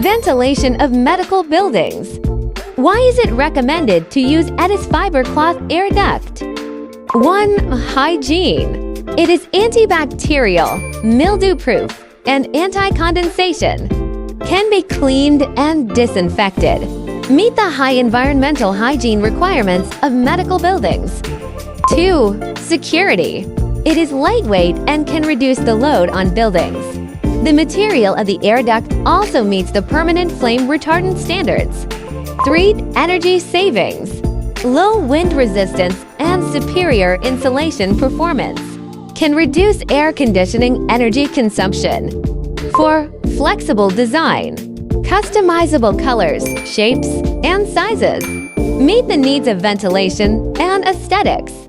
Ventilation of medical buildings. Why is it recommended to use ETIS fiber cloth air duct? 1. Hygiene. It is antibacterial, mildew-proof, and anti-condensation. Can be cleaned and disinfected. Meet the high environmental hygiene requirements of medical buildings. 2. Security. It is lightweight and can reduce the load on buildings. The material of the air duct also meets the permanent flame retardant standards. 3. Energy savings. Low wind resistance and superior insulation performance. Can reduce air conditioning energy consumption. 4. Flexible design. Customizable colors, shapes, and sizes. Meet the needs of ventilation and aesthetics.